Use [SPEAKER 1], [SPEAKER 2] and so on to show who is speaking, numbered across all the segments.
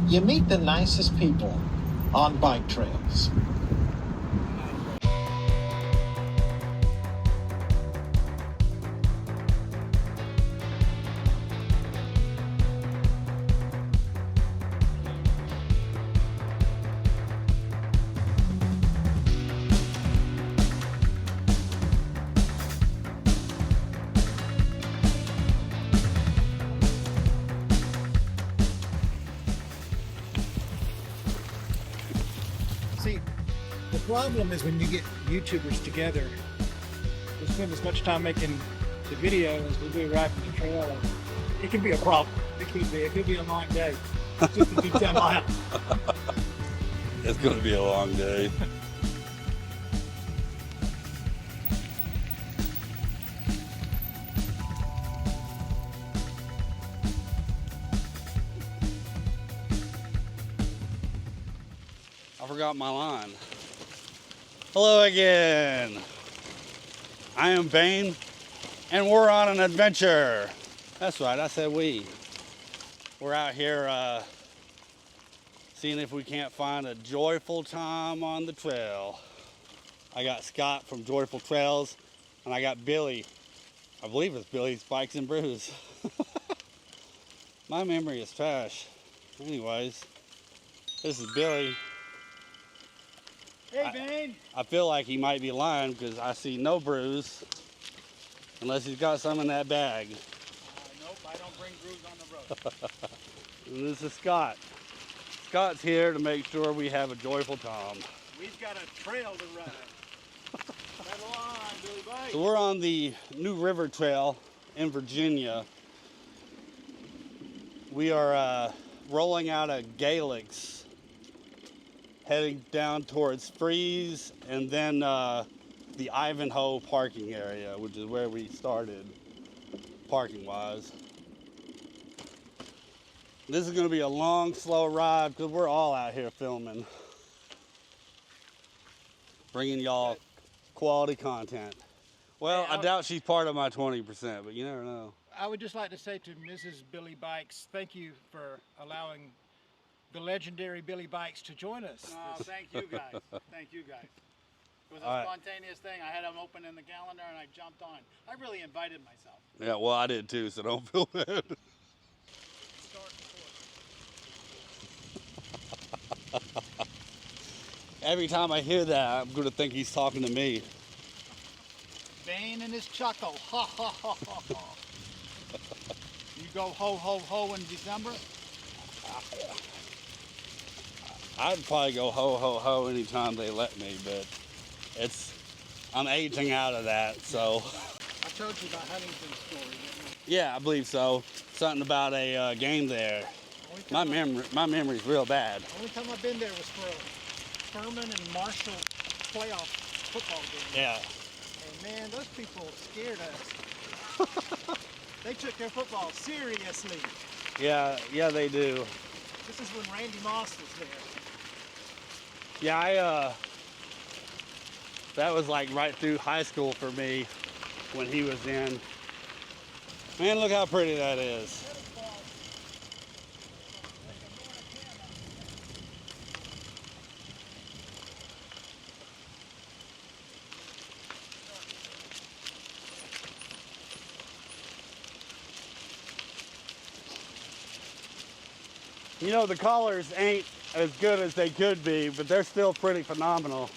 [SPEAKER 1] you meet the nicest people on bike trails.
[SPEAKER 2] See, the problem is when you get YouTubers together, we spend as much time making the video as we do riding the trail. It can be a problem. It could be a long day just to do 10 miles.
[SPEAKER 3] It's going to be a long day. I forgot my line. Hello again. I am Bane, and we're on an adventure. That's right, I said we. We're out here seeing if we can't find a joyful time on the trail. I got Scott from Joyful Trails, and I got Billy. I believe it's Billy's Bikes and Brews. My memory is trash. Anyways, this is Billy.
[SPEAKER 2] Hey, Bane.
[SPEAKER 3] I feel like he might be lying because I see no brews unless he's got some in that bag.
[SPEAKER 2] Nope, I don't bring brews on the road.
[SPEAKER 3] And this is Scott. Scott's here to make sure we have a joyful time.
[SPEAKER 2] We've got a trail to ride. Pedal on, Billy Bike.
[SPEAKER 3] So we're on the New River Trail in Virginia. We are rolling out of Gaelics, heading down towards Freeze, and then the Ivanhoe parking area, which is where we started parking-wise. This is going to be a long, slow ride because we're all out here filming, bringing y'all quality content. Well,
[SPEAKER 2] Hey,
[SPEAKER 3] I doubt she's part of my 20%, but you never know.
[SPEAKER 2] I would just like to say to Mrs. Billy Bikes, thank you for allowing the legendary Billy Bikes to join us.
[SPEAKER 4] Oh, thank you guys. Thank you guys. It was a
[SPEAKER 3] All right.
[SPEAKER 4] spontaneous thing. I had them open in the calendar and I jumped on. I really invited myself.
[SPEAKER 3] Yeah, well, I did too, so don't feel bad.
[SPEAKER 4] Start before.
[SPEAKER 3] Every time I hear that, I'm going to think he's talking to me.
[SPEAKER 4] Bane and his chuckle. Ha ha ha ha ha. You go ho ho ho in December?
[SPEAKER 3] I'd probably go ho ho ho anytime they let me, but I'm aging out of that, so.
[SPEAKER 4] I told you about Huntington's story, didn't
[SPEAKER 3] Yeah, I believe so. Something about a game there. My memory's real bad.
[SPEAKER 2] The only time I've been there was for a Furman and Marshall playoff football game.
[SPEAKER 3] Yeah.
[SPEAKER 2] And man, those people scared us. They took their football seriously.
[SPEAKER 3] Yeah, they do.
[SPEAKER 2] This is when Randy Moss was there.
[SPEAKER 3] Yeah, that was like right through high school for me when he was in. Man, look how pretty that is. You know, the colors ain't as good as they could be, but they're still pretty phenomenal.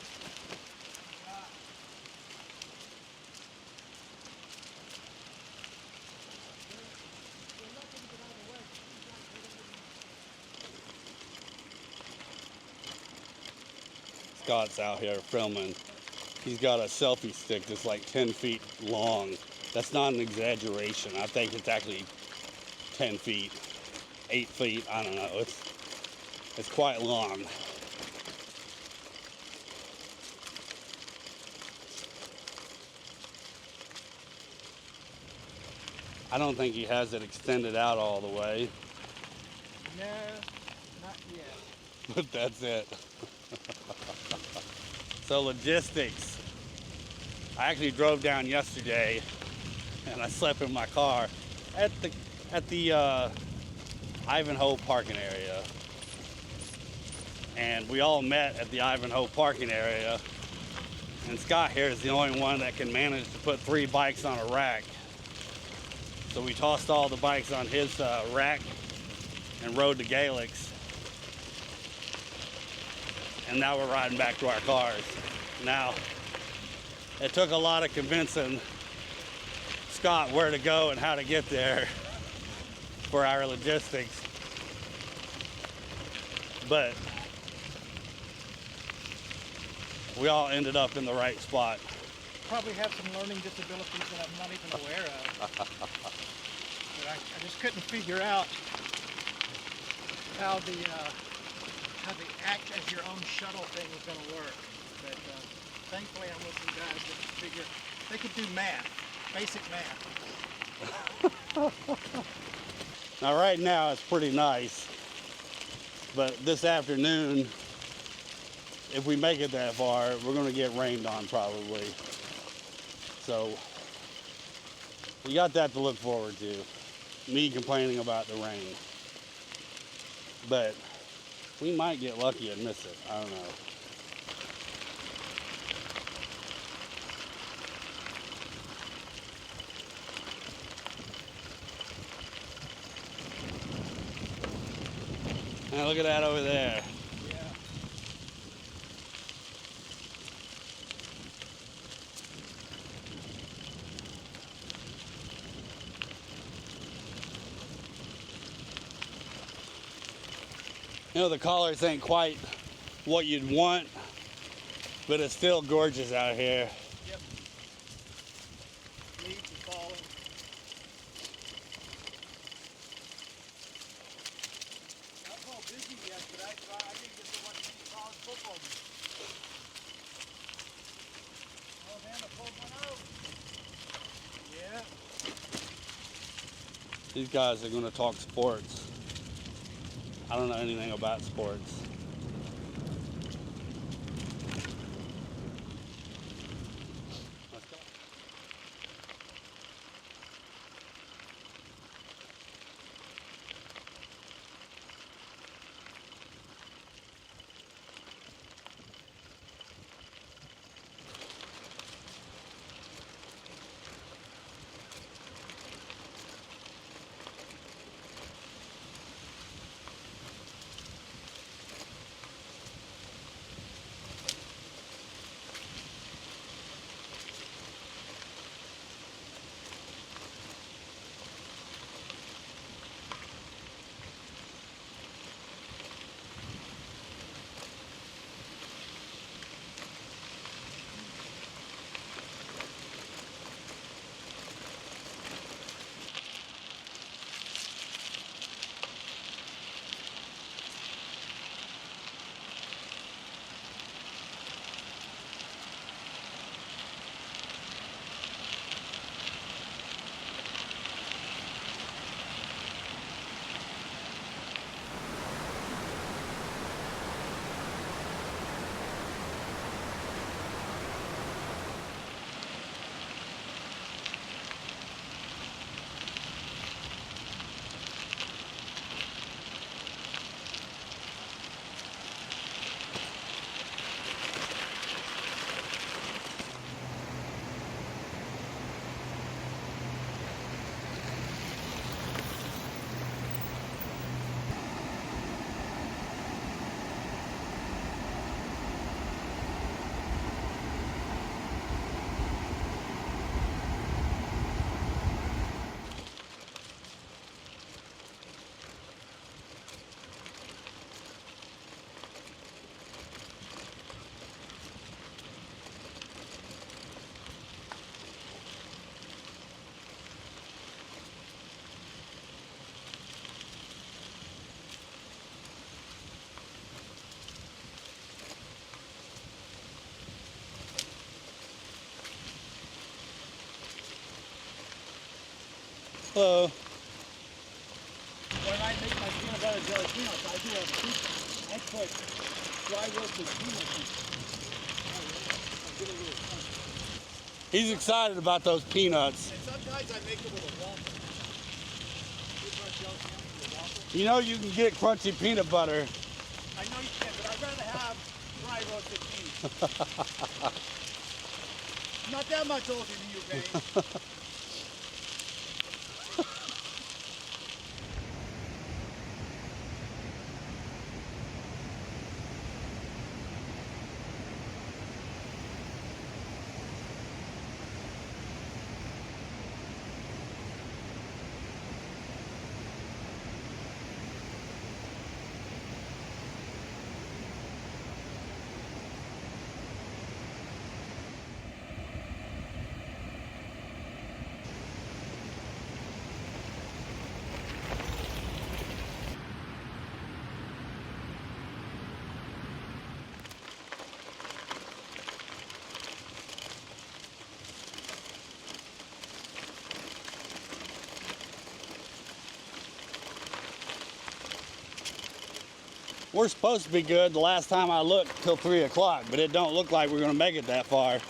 [SPEAKER 3] Scott's out here filming. He's got a selfie stick that's like 10 feet long. That's not an exaggeration. I think it's actually 10 feet. 8 feet, I don't know, it's quite long. I don't think he has it extended out all the way.
[SPEAKER 2] No, not yet.
[SPEAKER 3] But that's it. So logistics. I actually drove down yesterday and I slept in my car at the Ivanhoe parking area. and we all met at the Ivanhoe parking area. And Scott here is the only one that can manage to put 3 bikes on a rack. So we tossed all the bikes on his rack and rode to Gaelics. And now we're riding back to our cars. Now, it took a lot of convincing Scott where to go and how to get there for our logistics. But we all ended up in the right spot.
[SPEAKER 2] Probably have some learning disabilities that I'm not even aware of. But I just couldn't figure out how the act as your own shuttle thing was going to work. But thankfully I'm with some guys that could figure, they could do math, basic math.
[SPEAKER 3] Now right now it's pretty nice, but this afternoon, if we make it that far, we're going to get rained on probably. So we got that to look forward to. Me complaining about the rain. But we might get lucky and miss it. I don't know. Now look at that over there. You know, the colors ain't quite what you'd want, but it's still gorgeous out here.
[SPEAKER 2] Yep. Leaves are falling. I'm all busy yet, but I didn't get to watch any college football. Oh man, I pulled one out. Yeah.
[SPEAKER 3] These guys are going to talk sports. I don't know anything about sports. Let's go. Hello.
[SPEAKER 2] When I make my peanut butter jelly peanuts, I do I put dry roasted peanuts in.
[SPEAKER 3] He's excited about those peanuts.
[SPEAKER 2] And sometimes I make it with a waffle. Peanut butter jelly peanuts with a waffle.
[SPEAKER 3] You know you can get crunchy peanut butter.
[SPEAKER 2] I know you can, but I
[SPEAKER 4] rather have dry roasted beef. Not that much older than you, Bane.
[SPEAKER 3] We're supposed to be good the last time I looked till 3 o'clock, but it don't look like we're gonna make it that far.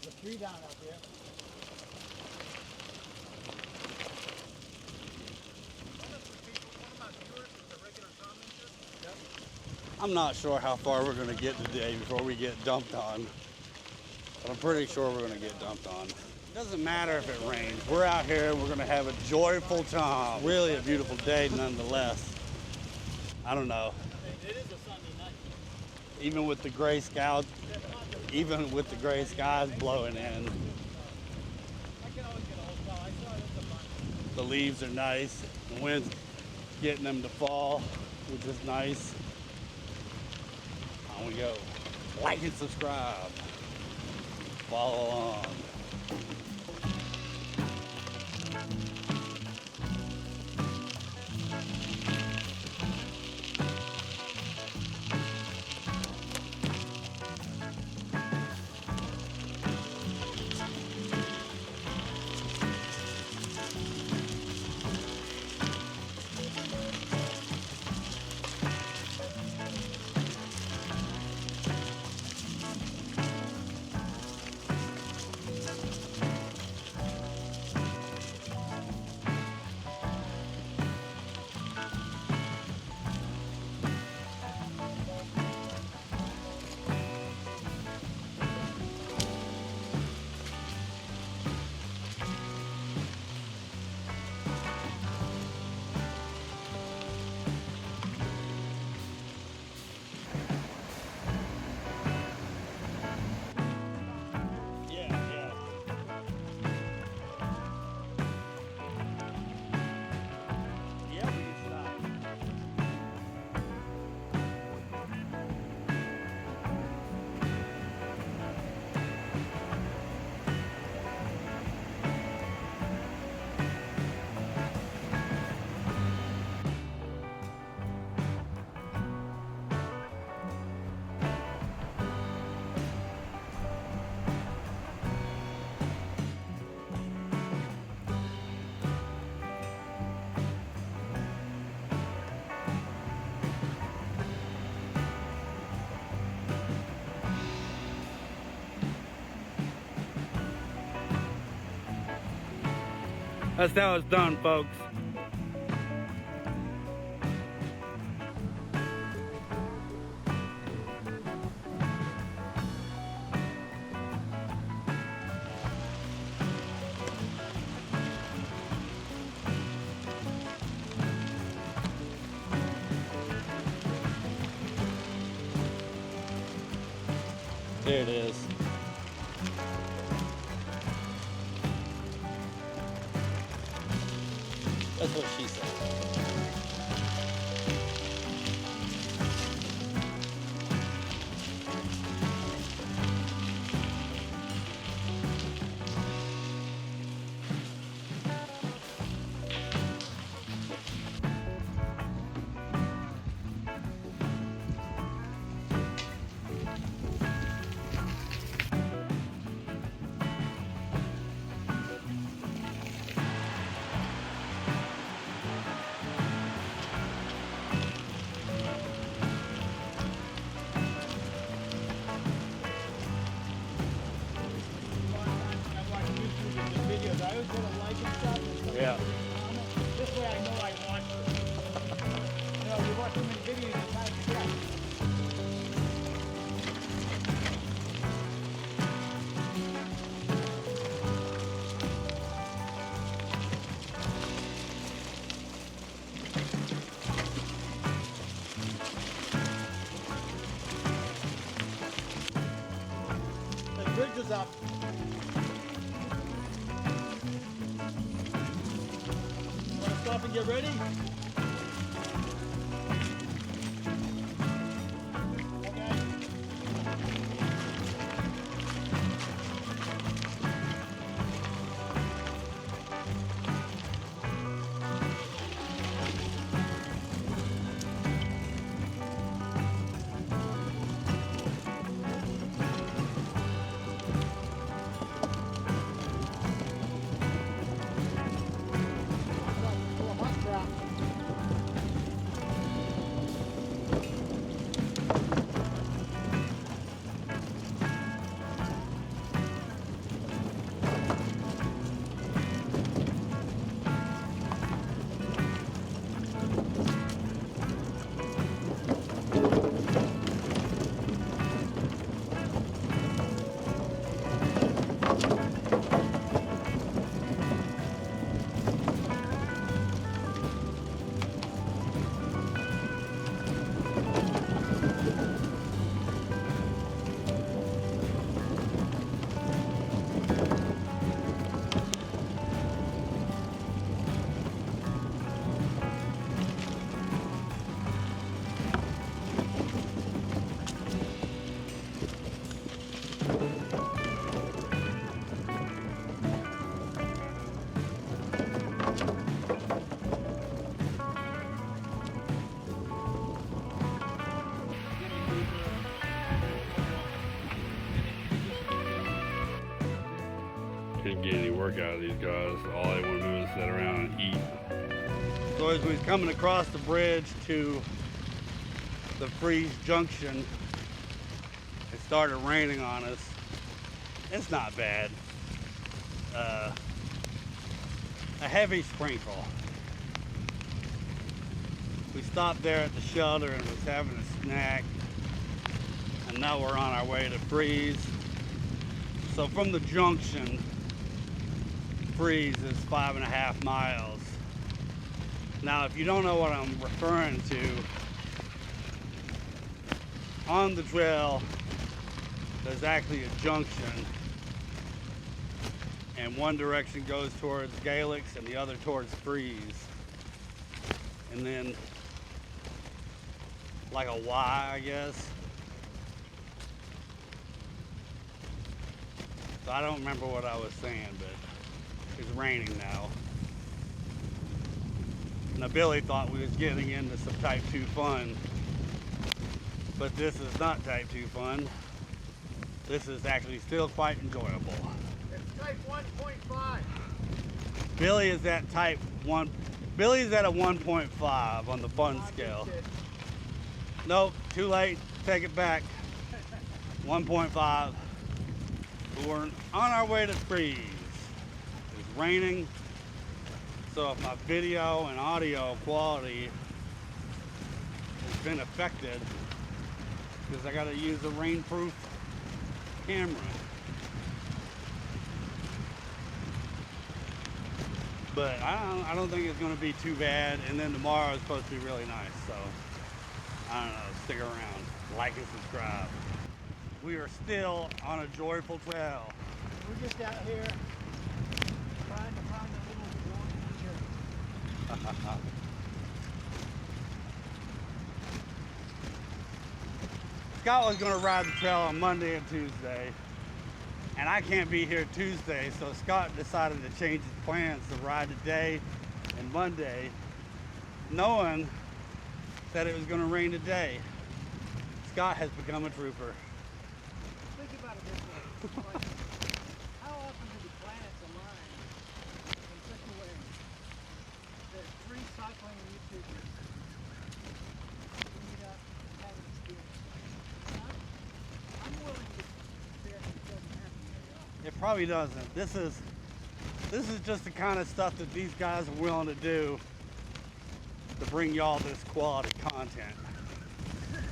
[SPEAKER 2] There's a tree down out there.
[SPEAKER 3] I'm not sure how far we're gonna get today before we get dumped on, but I'm pretty sure we're gonna get dumped on. It doesn't matter if it rains. We're out here, we're gonna have a joyful time. Really a beautiful day nonetheless. I don't know.
[SPEAKER 4] It is a Sunday night.
[SPEAKER 3] Even with the gray skies blowing in,
[SPEAKER 4] I can always get a hotel. I saw it at the bunch.
[SPEAKER 3] the leaves are nice. The wind's getting them to fall, which is nice. On we go. Like and subscribe. Follow along. That's how it's done, folks. There it is. That's what she said.
[SPEAKER 4] Heads up. Want to stop and get ready?
[SPEAKER 3] Can't get any work out of these guys. All they want to do is sit around and eat. So as we was coming across the bridge to the Freeze Junction, it started raining on us. It's not bad. A heavy sprinkle. We stopped there at the shelter and was having a snack, and now we're on our way to Freeze. So from the junction, Freeze is 5.5 miles. Now, if you don't know what I'm referring to, on the trail, there's actually a junction, and one direction goes towards Galix and the other towards Freeze. And then, like a Y, I guess. So I don't remember what I was saying, but it's raining now. Now Billy thought we was getting into some type 2 fun, but this is not type 2 fun. This is actually still quite enjoyable.
[SPEAKER 4] It's type 1.5.
[SPEAKER 3] Billy is at type 1. Billy's at a 1.5 on the fun scale. Nope, too late. Take it back. 1.5. We're on our way to Freeze. It's raining, so if my video and audio quality has been affected, because I got to use a rainproof camera. But I don't think it's going to be too bad. And then tomorrow is supposed to be really nice, so I don't know. Stick around, like and subscribe. We are still on a joyful trail.
[SPEAKER 2] We're just out here trying to find a little water.
[SPEAKER 3] Scott was going to ride the trail on Monday and Tuesday, and I can't be here Tuesday, so Scott decided to change his plans to ride today and Monday, knowing that it was going to rain today. Scott has become a trooper.
[SPEAKER 2] Think about it this way. Like, how often do the planets align in such a way that 3 cycling YouTubers meet up and have an experience? I'm willing to bet it doesn't happen very often.
[SPEAKER 3] It probably doesn't. This is just the kind of stuff that these guys are willing to do to bring y'all this quality content.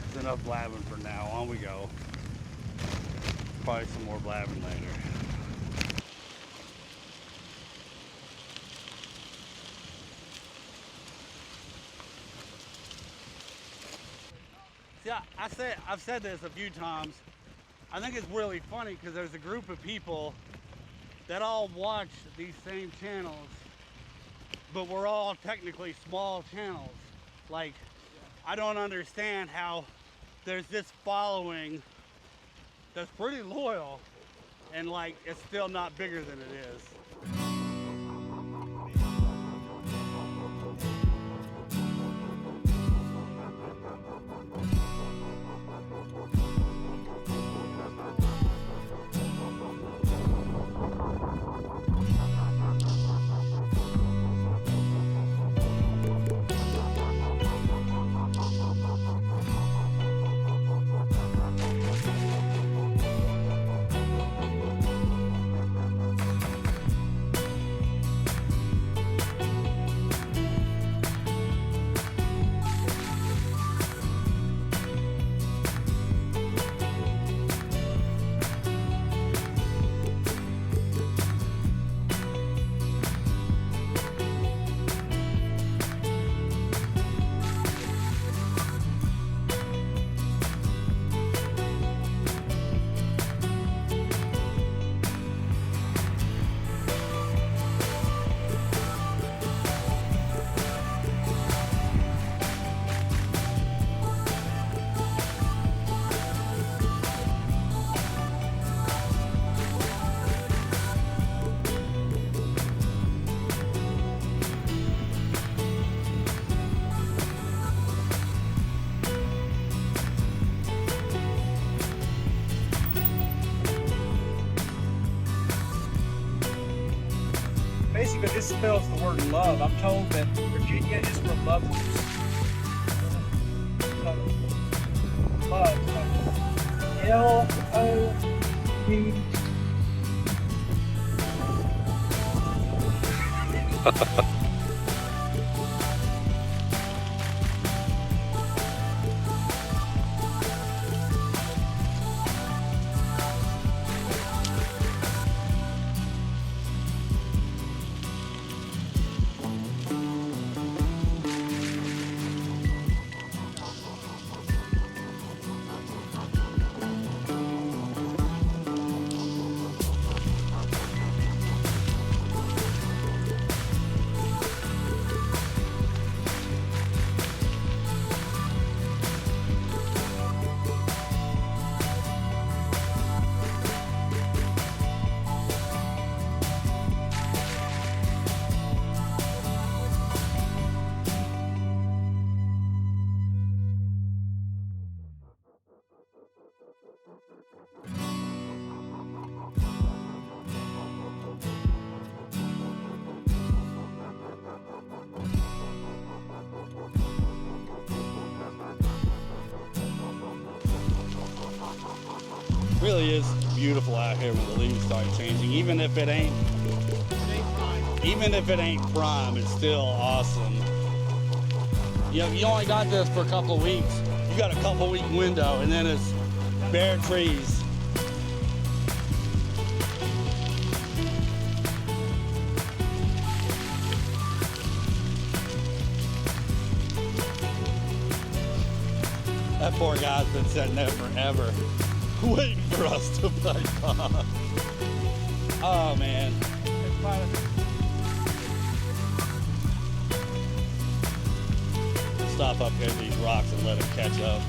[SPEAKER 3] It's enough blabbing for now. On we go. Probably some more blabbing later. See, I've said this a few times. I think it's really funny because there's a group of people that all watch these same channels, but we're all technically small channels. Like, I don't understand how there's this following that's pretty loyal and like it's still not bigger than it is.
[SPEAKER 2] Basically, this spells the word love. I'm told that Virginia is for lovers. Love. L-O-V.
[SPEAKER 3] Really is beautiful out here when the leaves start changing. Even if it ain't prime, it's still awesome. You know, you only got this for a couple of weeks. You got a couple week window, and then it's bare trees. That poor guy's been sitting there forever, waiting for us to play pop. Oh man. Stop up here at these rocks and let him catch up.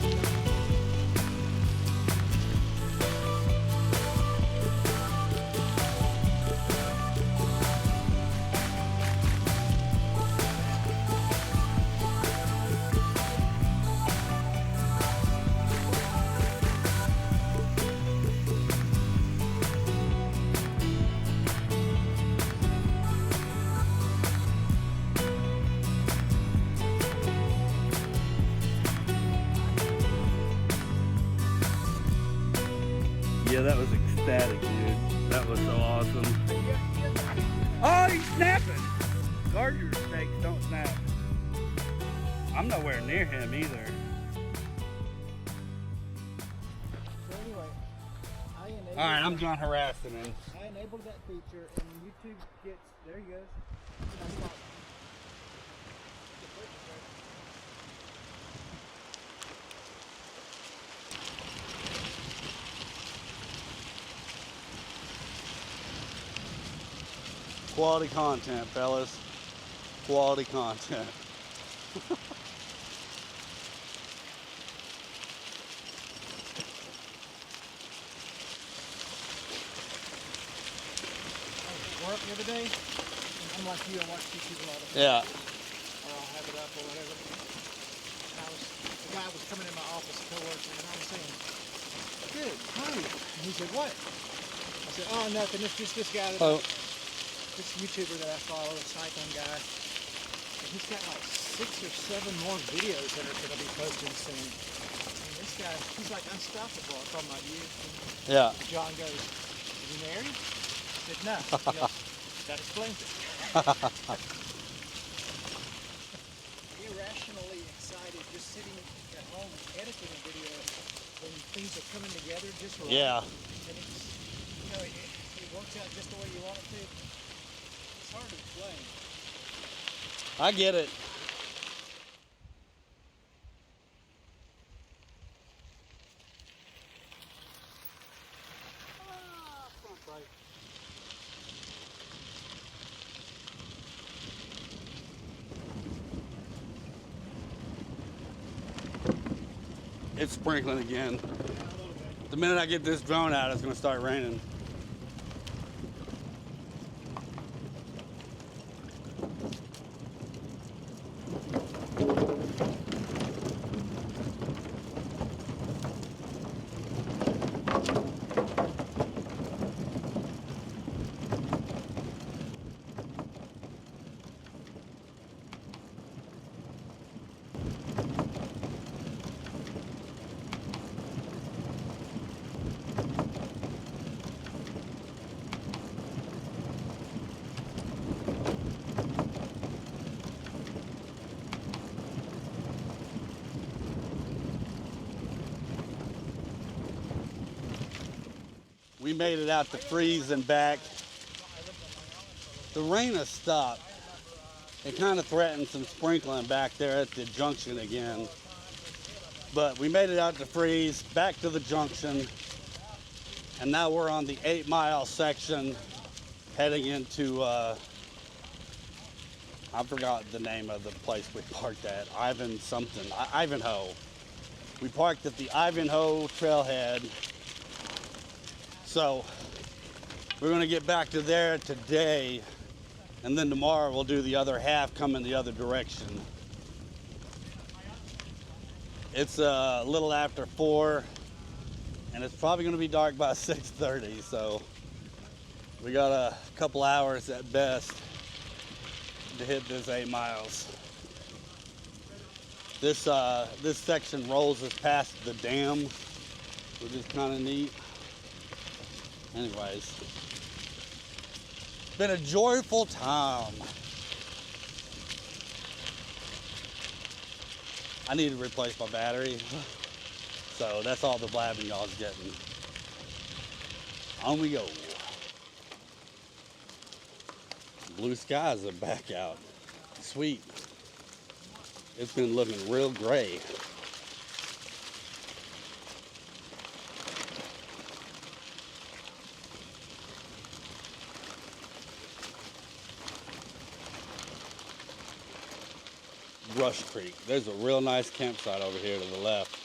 [SPEAKER 3] Yeah, that was ecstatic, dude. That was so awesome. Oh, he's snapping! Garter snakes don't snap. I'm nowhere near him either.
[SPEAKER 2] So anyway, I enabled
[SPEAKER 3] Alright, I'm done harassing him.
[SPEAKER 2] I enabled that feature, and YouTube gets, there he goes.
[SPEAKER 3] Quality content, fellas. Quality content.
[SPEAKER 2] Work the other day, I'm like you, I watch YouTube a lot of
[SPEAKER 3] Yeah.
[SPEAKER 2] or I'll have it up or whatever. And the guy was coming in my office, a co-worker, and I was saying, "Good, hi." And he said, "What?" I said, "Oh, nothing. It's just this guy, this YouTuber that I follow, a cycling guy. And he's got like 6 or 7 more videos that are going to be posting soon. And this guy, he's like unstoppable." I'm talking about you.
[SPEAKER 3] Yeah.
[SPEAKER 2] John goes, "Is he married?" I said, "No." He goes, "That explains it." Irrationally excited, just sitting at home editing a video when things are coming together just right.
[SPEAKER 3] Yeah.
[SPEAKER 2] And it's, you know, it works out just the way you want it to. It's hard to explain.
[SPEAKER 3] I get it.
[SPEAKER 2] Front brake.
[SPEAKER 3] It's sprinkling again.
[SPEAKER 2] Yeah, a little bit.
[SPEAKER 3] The minute I get this drone out, it's going to start raining. We made it out to freeze and back. The rain has stopped. It kind of threatened some sprinkling back there at the junction again. But we made it out to freeze, back to the junction. And now we're on the 8-mile section heading into, I forgot the name of the place we parked at. Ivanhoe. We parked at the Ivanhoe trailhead. So we're going to get back to there today, and then tomorrow we'll do the other half coming the other direction. It's a little after 4, and it's probably going to be dark by 6:30, so we got a couple hours at best to hit this 8 miles. This section rolls us past the dam, which is kind of neat. Anyways, been a joyful time. I need to replace my battery, so that's all the blabbing y'all's getting. On we go. Blue skies are back out. Sweet. It's been looking real gray. Rush Creek. There's a real nice campsite over here to the left.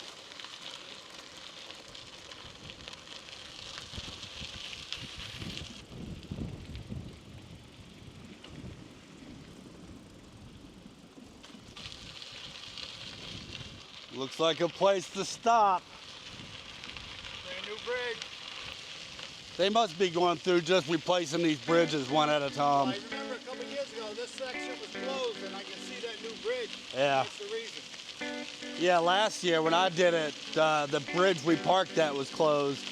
[SPEAKER 3] Looks like a place to stop.
[SPEAKER 4] Brand new bridge.
[SPEAKER 3] They must be going through just replacing these bridges one at a time.
[SPEAKER 4] I remember a couple years ago, this section was closed, and I can see that new bridge.
[SPEAKER 3] Yeah.
[SPEAKER 4] That's the reason.
[SPEAKER 3] Yeah, last year when I did it, the bridge we parked at was closed.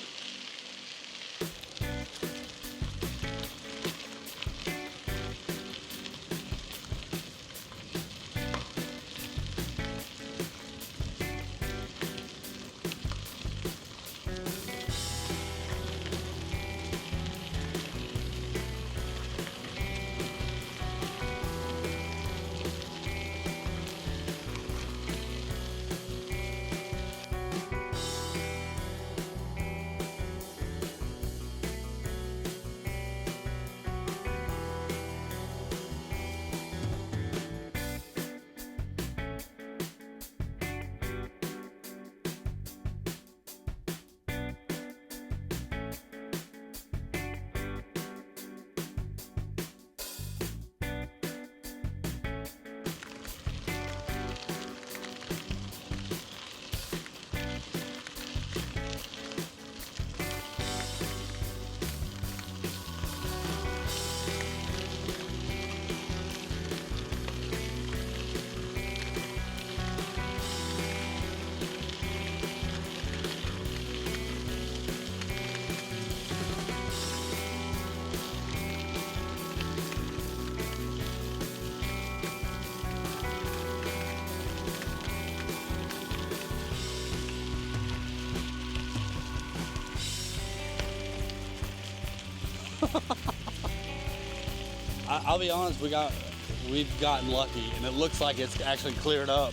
[SPEAKER 3] I'll be honest, we've gotten lucky, and it looks like it's actually cleared up.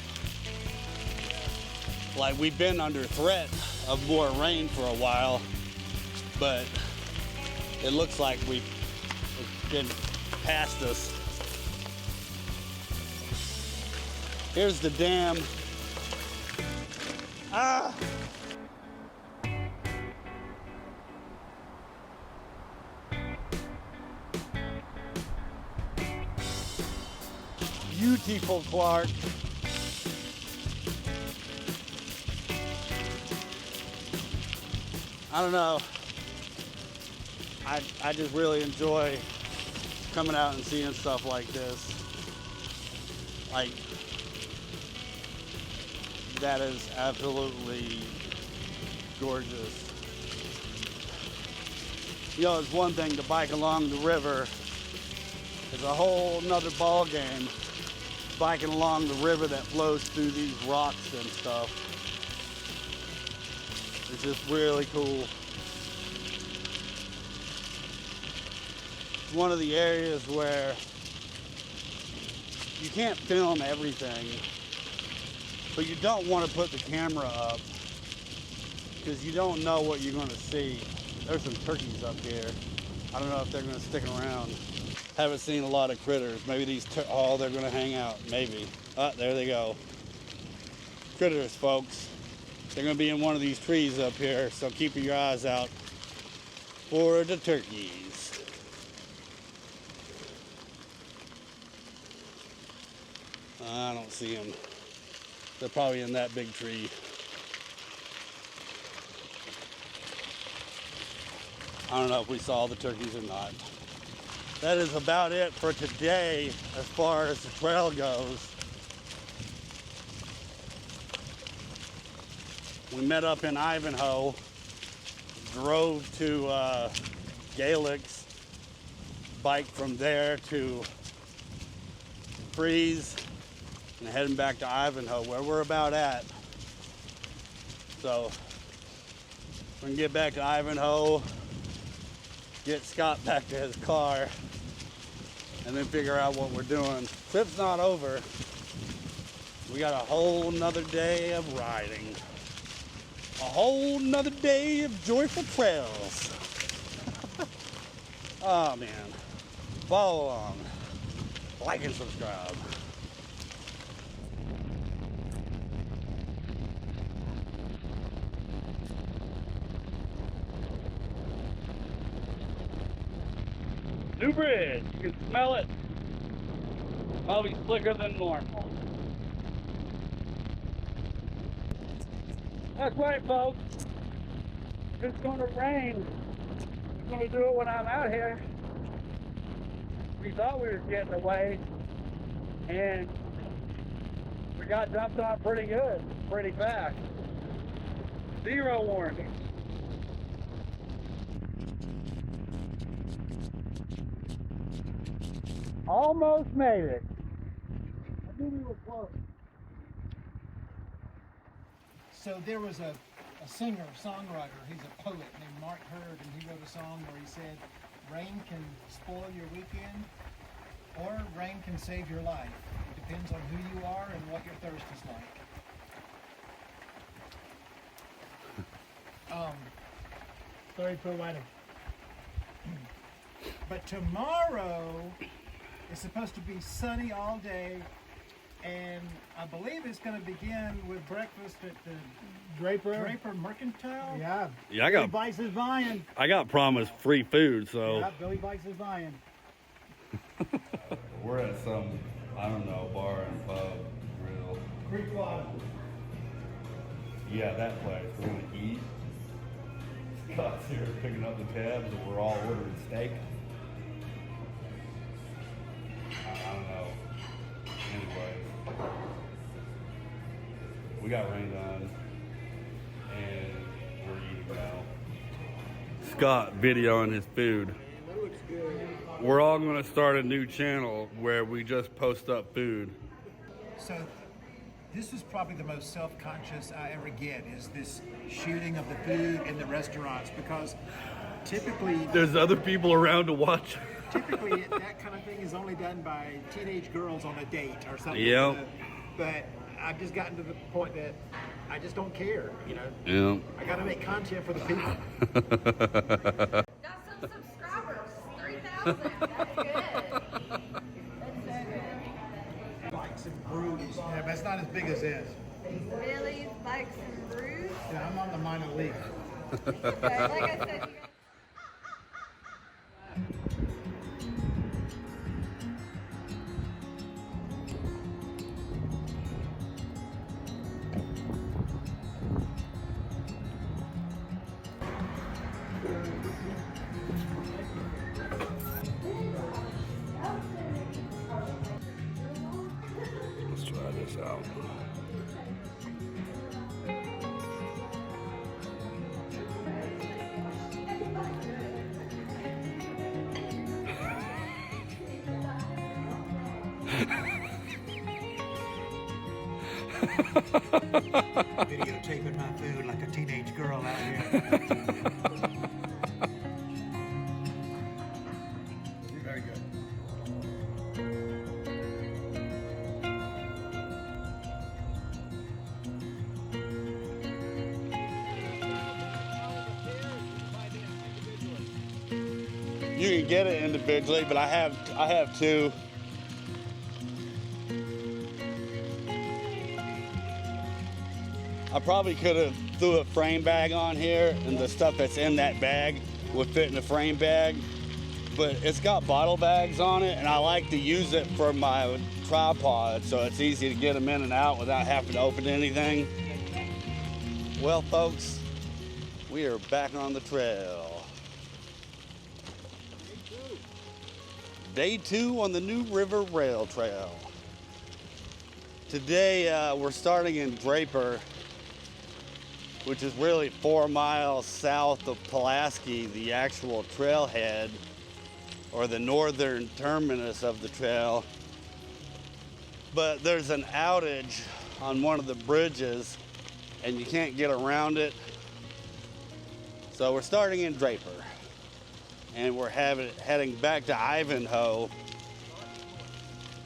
[SPEAKER 3] Like we've been under threat of more rain for a while, but it looks like it's been past us. Here's the dam. Ah! Beautiful, Clark. I don't know. I just really enjoy coming out and seeing stuff like this. Like, that is absolutely gorgeous. You know, it's one thing to bike along the river. It's a whole nother ball game biking along the river that flows through these rocks and stuff. It's just really cool. It's one of the areas where you can't film everything, but you don't want to put the camera up because you don't know what you're going to see. There's some turkeys up here. I don't know if they're going to stick around. Haven't seen a lot of critters. Maybe these, oh, they're going to hang out. Maybe. Ah, there they go. Critters, folks. They're going to be in one of these trees up here, so keep your eyes out for the turkeys. I don't see them. They're probably in that big tree. I don't know if we saw the turkeys or not. That is about it for today as far as the trail goes. We met up in Ivanhoe, drove to Gaelics, biked from there to Freeze, and heading back to Ivanhoe, where we're about at. So we can get back to Ivanhoe, get Scott back to his car, and then figure out what we're doing. Trip's not over. We got a whole nother day of riding. A whole nother day of joyful trails. Oh man. Follow along. Like and subscribe. New bridge. You can smell it. Probably slicker than normal. That's right, folks. It's going to rain. It's going to do it when I'm out here. We thought we were getting away, and we got dumped on pretty good, pretty fast. Zero warning. Almost made it. I knew we were close.
[SPEAKER 2] So there was a singer, songwriter, he's a poet named Mark Hurd, and he wrote a song where he said, rain can spoil your weekend, or rain can save your life. It depends on who you are and what your thirst is like. Sorry for waiting. But tomorrow is supposed to be sunny all day, and I believe it's going to begin with breakfast at the Draper Mercantile. Yeah.
[SPEAKER 3] Yeah,
[SPEAKER 2] Billy Bites is buying.
[SPEAKER 3] I got promised free food, so.
[SPEAKER 2] Yeah, Billy Bites is buying.
[SPEAKER 3] We're at some, I don't know, bar and pub grill.
[SPEAKER 2] Creek Bottom.
[SPEAKER 3] Yeah, that place. We're gonna eat. Scott's here picking up the tabs, and we're all ordering steak. I don't know. Anyways, we got rained on, and we're eating now. Scott videoing his food.
[SPEAKER 2] That looks good.
[SPEAKER 3] We're all going to start a new channel where we just post up food.
[SPEAKER 2] So this is probably the most self-conscious I ever get, is this shooting of the food in the restaurants, because typically,
[SPEAKER 3] There's other people around to watch.
[SPEAKER 2] typically that kind of thing is only done by teenage girls on a date or something.
[SPEAKER 3] Yep.
[SPEAKER 2] But I've just gotten to the point that I just don't care, you know.
[SPEAKER 3] Yeah.
[SPEAKER 2] I got to make content for the people.
[SPEAKER 5] Got some subscribers, 3,000. That's good. That's so good.
[SPEAKER 2] Bikes and brews. Yeah, but it's not as big as this.
[SPEAKER 5] Billy's Bikes and Brews.
[SPEAKER 2] Yeah, I'm on the minor league.
[SPEAKER 5] Okay, like I said, you guys.
[SPEAKER 3] Let's try this out.
[SPEAKER 2] Videotaping my food like a teenage girl out here. Very good.
[SPEAKER 3] You can get it individually, but I have two. I probably could have threw a frame bag on here, and the stuff that's in that bag would fit in the frame bag. But it's got bottle bags on it, and I like to use it for my tripod, so it's easy to get them in and out without having to open anything. Well, folks, we are back on the trail. Day 2 on the New River Rail Trail. Today we're starting in Draper, which is really 4 miles south of Pulaski, the actual trailhead, or the northern terminus of the trail. But there's an outage on one of the bridges, and you can't get around it. So we're starting in Draper, and we're heading back to Ivanhoe,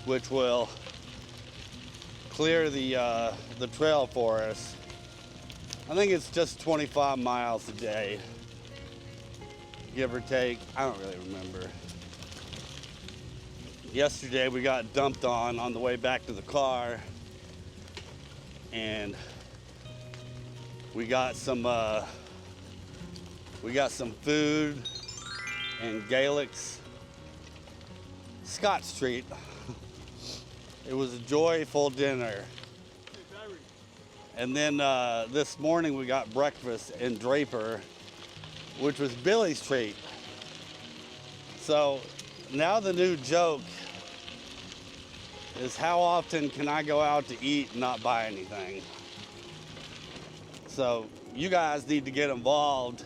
[SPEAKER 3] which will clear the trail for us. I think it's just 25 miles a day, give or take. I don't really remember. Yesterday we got dumped on the way back to the car, and we got some food in Gaelics, Scott Street. It was a joyful dinner. And then this morning we got breakfast in Draper, which was Billy's treat. So now the new joke is, how often can I go out to eat and not buy anything? So you guys need to get involved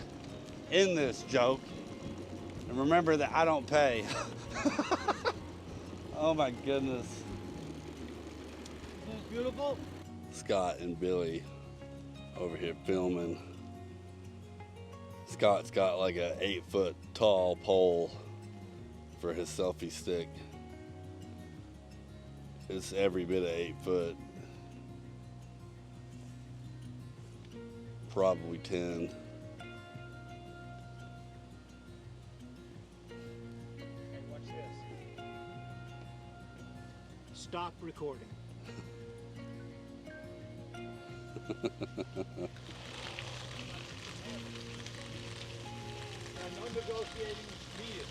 [SPEAKER 3] in this joke. And remember that I don't pay. Oh my goodness.
[SPEAKER 4] Isn't it beautiful?
[SPEAKER 3] Scott and Billy over here filming. Scott's got like a 8-foot tall pole for his selfie stick. It's every bit of 8 foot. Probably 10.
[SPEAKER 2] Okay, watch this. Stop recording.
[SPEAKER 4] No negotiating needed.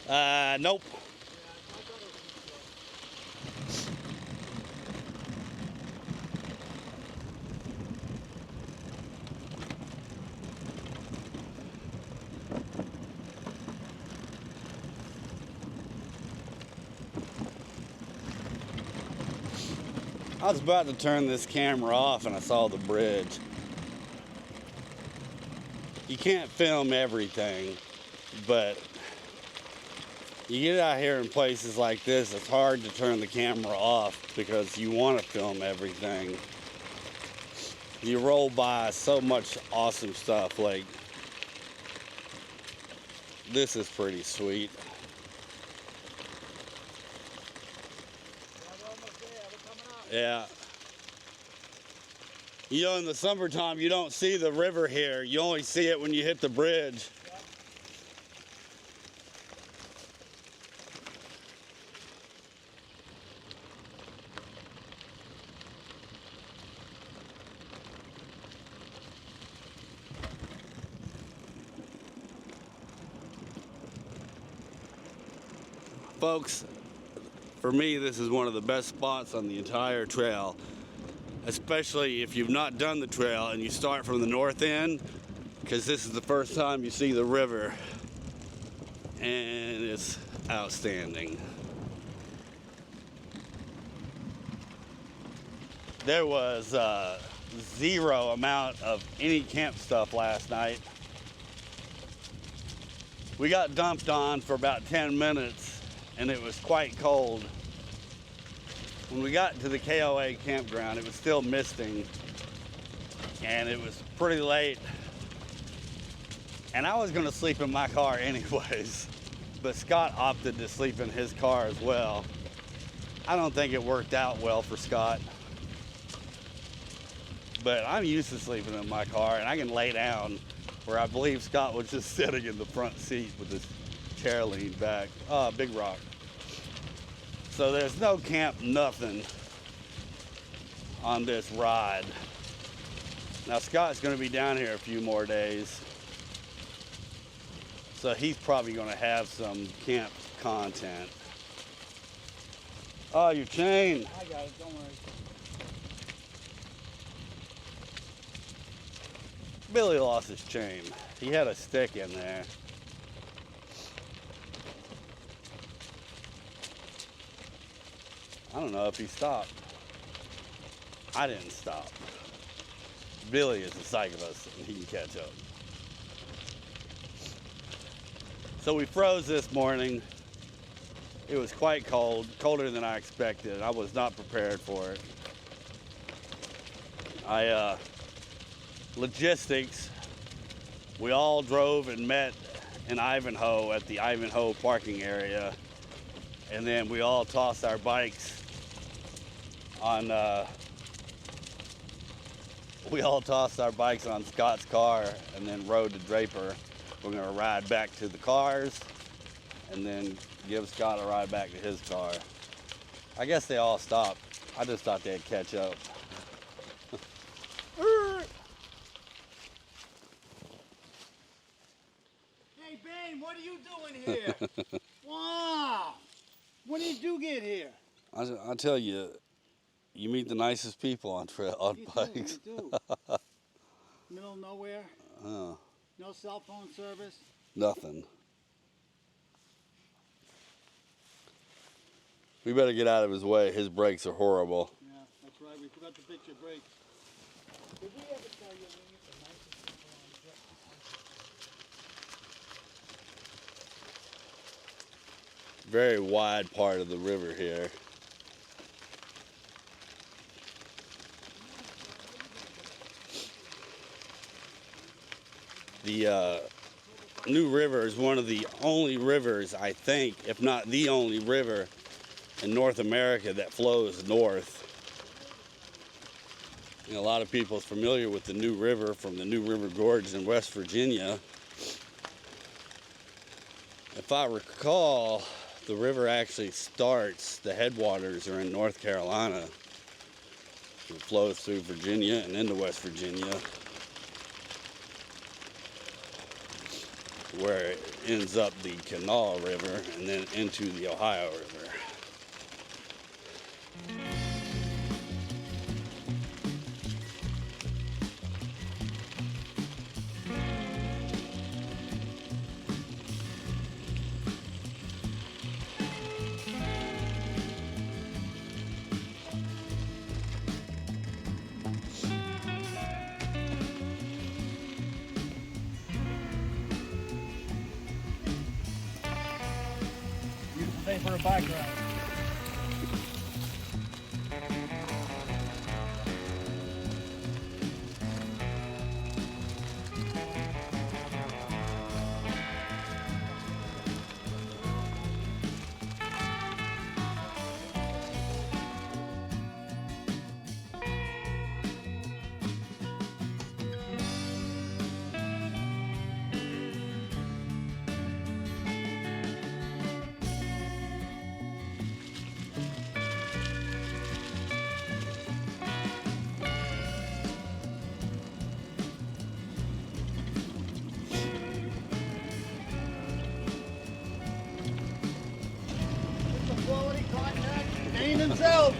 [SPEAKER 3] Nope. I was about to turn this camera off and I saw the bridge. You can't film everything, but you get out here in places like this, it's hard to turn the camera off because you want to film everything. You roll by so much awesome stuff, like this is pretty sweet. Yeah. You know, in the summertime, you don't see the river here. You only see it when you hit the bridge. Folks, for me, this is one of the best spots on the entire trail, especially if you've not done the trail and you start from the north end, because this is the first time you see the river, and it's outstanding. There was zero amount of any camp stuff last night. We got dumped on for about 10 minutes and it was quite cold. When we got to the KOA campground, it was still misting and it was pretty late. And I was gonna sleep in my car anyways, but Scott opted to sleep in his car as well. I don't think it worked out well for Scott, but I'm used to sleeping in my car and I can lay down, where I believe Scott was just sitting in the front seat with his chair leaned back. Oh, big rock. So there's no camp, nothing on this ride. Now Scott's gonna be down here a few more days, so he's probably gonna have some camp content. Oh, your chain.
[SPEAKER 2] I got it, don't worry.
[SPEAKER 3] Billy lost his chain. He had a stick in there. I don't know if he stopped. I didn't stop. Billy is a cyclist and he can catch up. So we froze this morning. It was quite cold, colder than I expected. I was not prepared for it. Logistics, we all drove and met in Ivanhoe at the Ivanhoe parking area, and then we all tossed our bikes on Scott's car and then rode to Draper. We're gonna ride back to the cars and then give Scott a ride back to his car. I guess they all stopped. I just thought they'd catch up.
[SPEAKER 4] Hey, Bane, what are you doing here? Wow. When did you get here?
[SPEAKER 3] I'll tell you, you meet the nicest people on bikes.
[SPEAKER 4] You do. Middle of nowhere?
[SPEAKER 3] Oh,
[SPEAKER 4] No cell phone service?
[SPEAKER 3] nothing. We better get out of his way. His brakes are horrible.
[SPEAKER 4] Yeah, that's right. We forgot to fix your brakes. Did we ever tell you we meet the nicest people on the trip?
[SPEAKER 3] Very wide part of the river here. The New River is one of the only rivers, I think, if not the only river in North America that flows north. You know, a lot of people are familiar with the New River from the New River Gorge in West Virginia. If I recall, the river actually starts, the headwaters are in North Carolina. It flows through Virginia and into West Virginia. where it ends up the Canal River and then into the Ohio River.
[SPEAKER 2] Beautiful day for a bike ride.
[SPEAKER 4] Quality contact, Dane himself.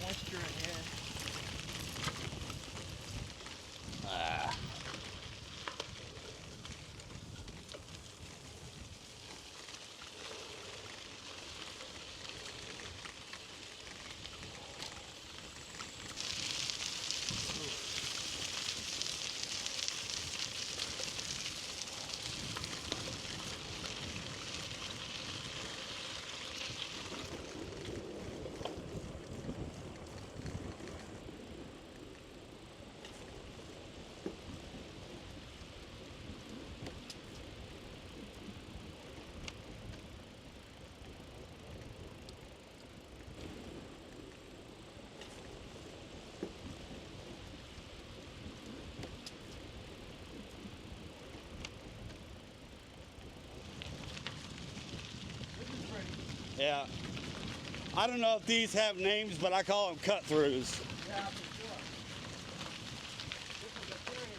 [SPEAKER 4] Moisture ahead.
[SPEAKER 3] Yeah. I don't know if these have names, but I call them cut-throughs.
[SPEAKER 4] Yeah, for sure. This is a serious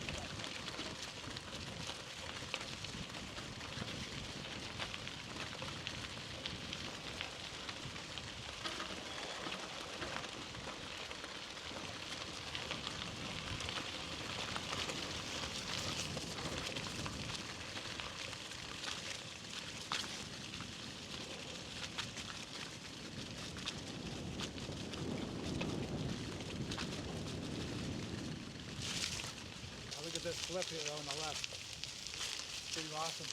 [SPEAKER 4] cliff here on the left. Pretty awesome.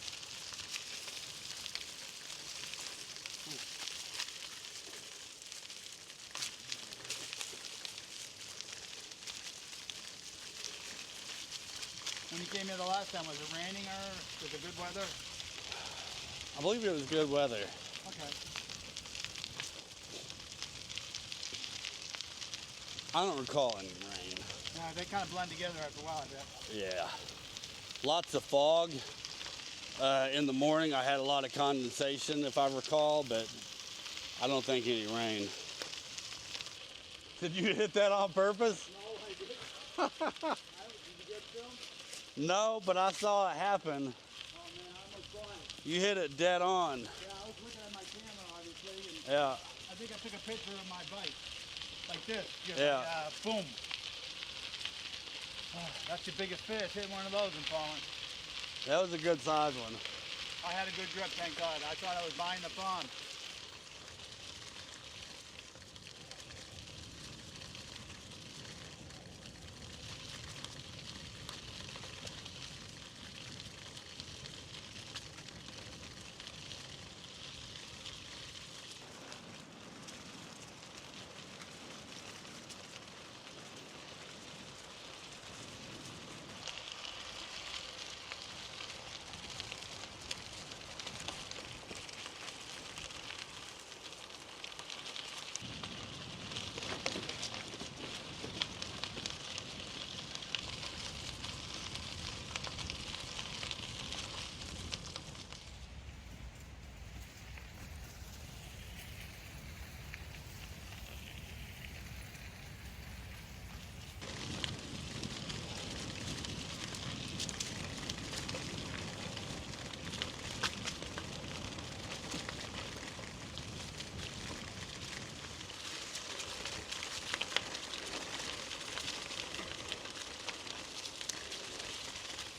[SPEAKER 4] When you came here the last time, was it raining or was it good weather?
[SPEAKER 3] I believe it was good weather.
[SPEAKER 4] Okay.
[SPEAKER 3] I don't recall any rain.
[SPEAKER 4] Yeah, they kind of blend together after a while, I bet.
[SPEAKER 3] Yeah. Lots of fog. In the morning, I had a lot of condensation, if I recall, but I don't think any rain. Did you hit that on purpose?
[SPEAKER 4] No, I did. Did you get film?
[SPEAKER 3] No, but I saw it happen.
[SPEAKER 4] Oh man, I almost got it.
[SPEAKER 3] You hit it dead on.
[SPEAKER 4] Yeah, I was looking at my camera, obviously, and
[SPEAKER 3] Yeah.
[SPEAKER 4] I think I took a picture of my bike. Like this. Just
[SPEAKER 3] Yeah.
[SPEAKER 4] like, boom. That's your biggest fish, hitting one of those and falling.
[SPEAKER 3] That was a good size one.
[SPEAKER 4] I had a good grip, thank God. I thought I was buying the pond.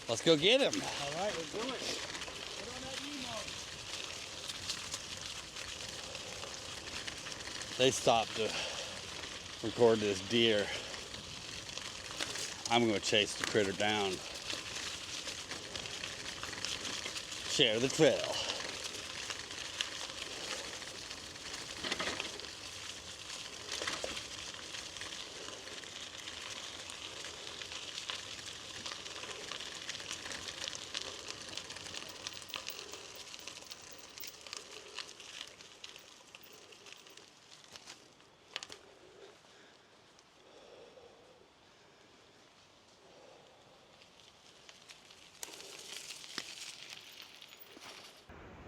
[SPEAKER 3] Let's go get him.
[SPEAKER 4] All right, let's do it. Put on that emo.
[SPEAKER 3] They stopped to record this deer. I'm going to chase the critter down. Share the trail.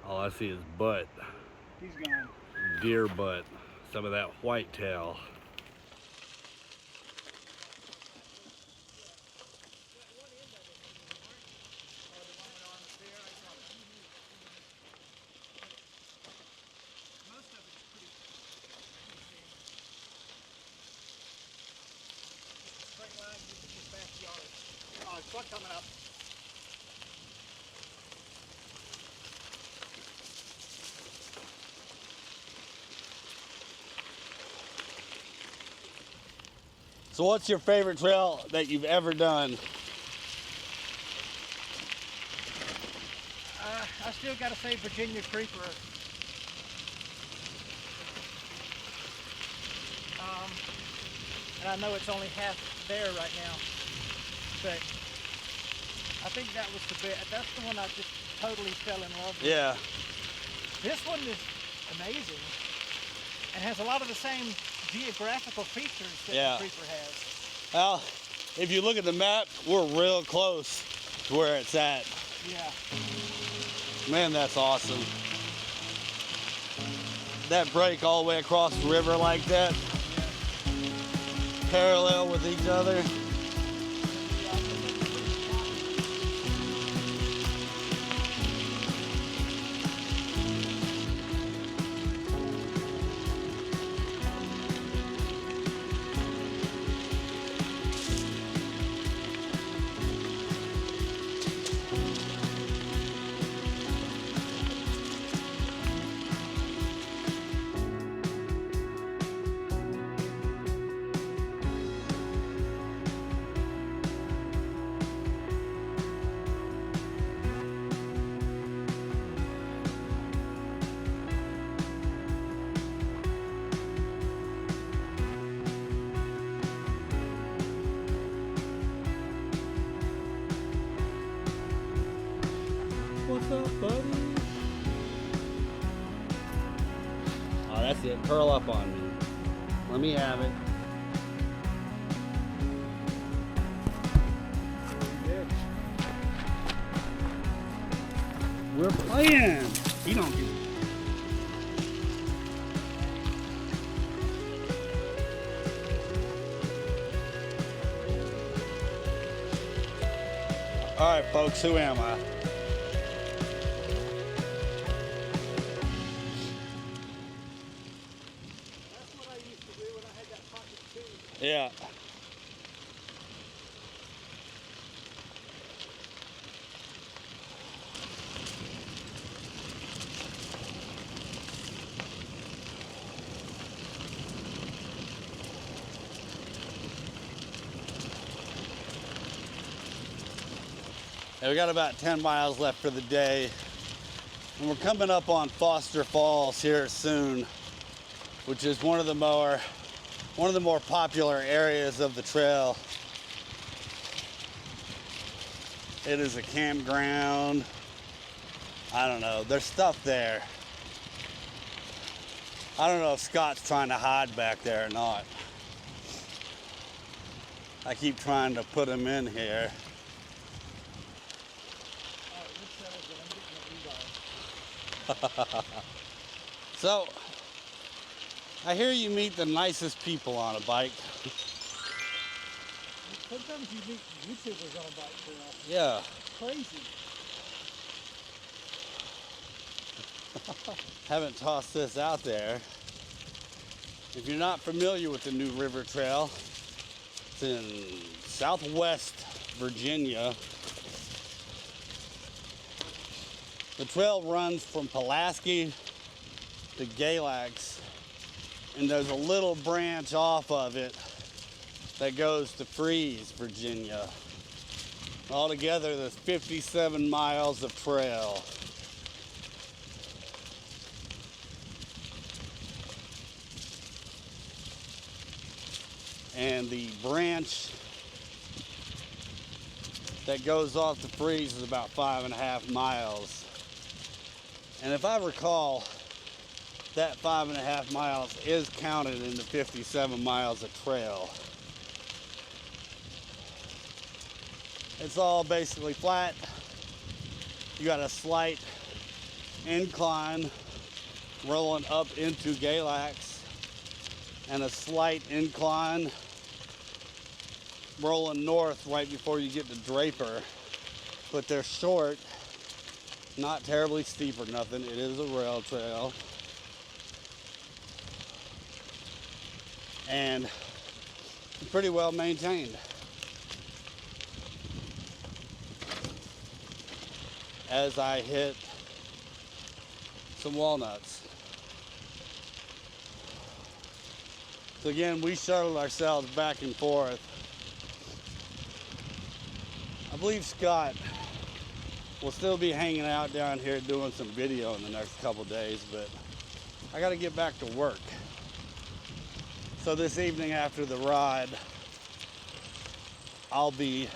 [SPEAKER 3] All I see is butt,
[SPEAKER 4] He's gone.
[SPEAKER 3] deer butt, some of that whitetail.
[SPEAKER 4] Most of it's pretty straight line to his backyard. Oh, it's truck coming up.
[SPEAKER 3] So what's your favorite trail that you've ever done?
[SPEAKER 2] I still got to say Virginia Creeper. And I know it's only half there right now, but I think that was the best. That's the one I just totally fell in love with.
[SPEAKER 3] Yeah.
[SPEAKER 2] This one is amazing and has a lot of the same geographical features that
[SPEAKER 3] Yeah.
[SPEAKER 2] the Creeper has.
[SPEAKER 3] Well, if you look at the map, we're real close to where it's at.
[SPEAKER 2] Yeah.
[SPEAKER 3] Man, that's awesome. That break all the way across the river like that, parallel with each other. What's up, buddy? Oh, that's it. Curl up on me. Let me have it. We're playing. He don't get it. All right, folks, who am I?
[SPEAKER 2] That's what I used to do when I had that pocket tube.
[SPEAKER 3] Yeah. We got about 10 miles left for the day, and we're coming up on Foster Falls here soon, which is one of the more popular areas of the trail. It is a campground. I don't know, there's stuff there. I don't know if Scott's trying to hide back there or not. I keep trying to put him in here. So, I hear you meet the nicest people on a bike.
[SPEAKER 2] Sometimes you meet YouTubers on a bike trail.
[SPEAKER 3] Yeah.
[SPEAKER 2] Crazy.
[SPEAKER 3] Haven't tossed this out there. If you're not familiar with the New River Trail, it's in Southwest Virginia. The trail runs from Pulaski to Galax, and there's a little branch off of it that goes to Freeze, Virginia. Altogether, there's 57 miles of trail. And the branch that goes off to Freeze is about 5.5 miles. And if I recall, that 5.5 miles is counted in the 57 miles of trail. It's all basically flat. You got a slight incline rolling up into Galax, and a slight incline rolling north right before you get to Draper. But they're short, not terribly steep or nothing. It is a rail trail. And pretty well maintained. As I hit some walnuts. So again, we shuttled ourselves back and forth. I believe Scott will still be hanging out down here doing some video in the next couple days, but I got to get back to work. So this evening after the ride, I'll be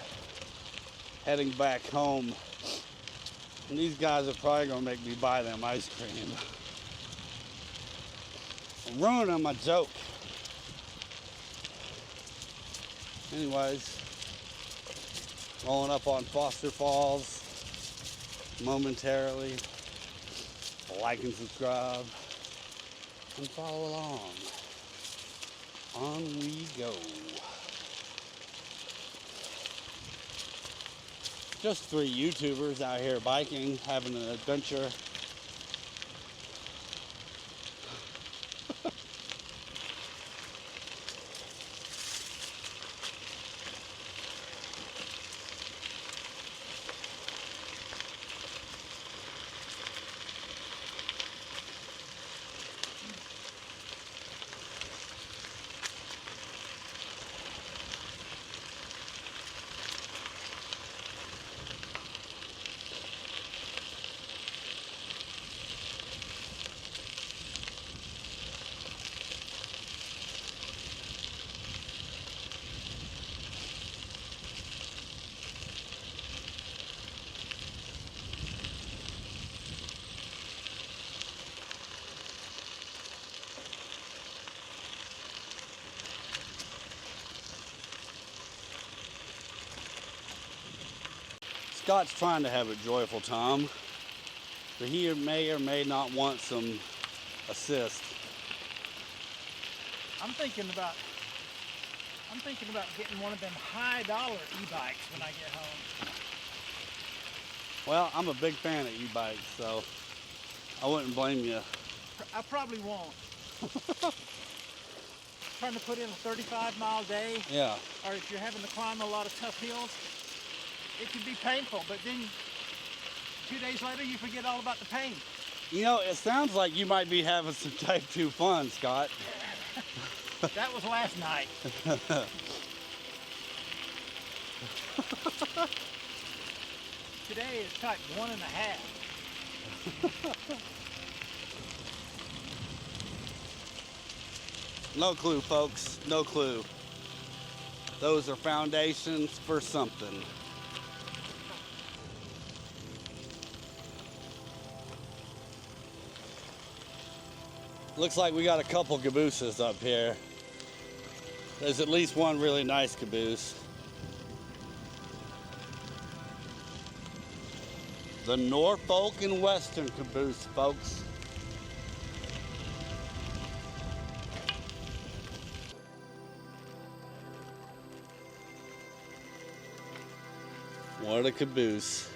[SPEAKER 3] heading back home. And these guys are probably going to make me buy them ice cream. I'm ruining my joke. Anyways, rolling up on Foster Falls momentarily. Like and subscribe and follow along. On we go. Just 3 YouTubers out here biking, having an adventure. Scott's trying to have a joyful time, but he may or may not want some assist.
[SPEAKER 2] I'm thinking about getting one of them high dollar e-bikes when I get home.
[SPEAKER 3] Well, I'm a big fan of e-bikes, so I wouldn't blame you.
[SPEAKER 2] I probably won't. Trying to put in a 35-mile day,
[SPEAKER 3] Yeah.
[SPEAKER 2] or if you're having to climb a lot of tough hills, it can be painful, but then 2 days later you forget all about the pain.
[SPEAKER 3] You know, it sounds like you might be having some type 2 fun, Scott.
[SPEAKER 2] That was last night. Today is type 1.5.
[SPEAKER 3] No clue, folks. No clue. Those are foundations for something. Looks like we got a couple cabooses up here. There's at least one really nice caboose. The Norfolk and Western caboose, folks. What a caboose.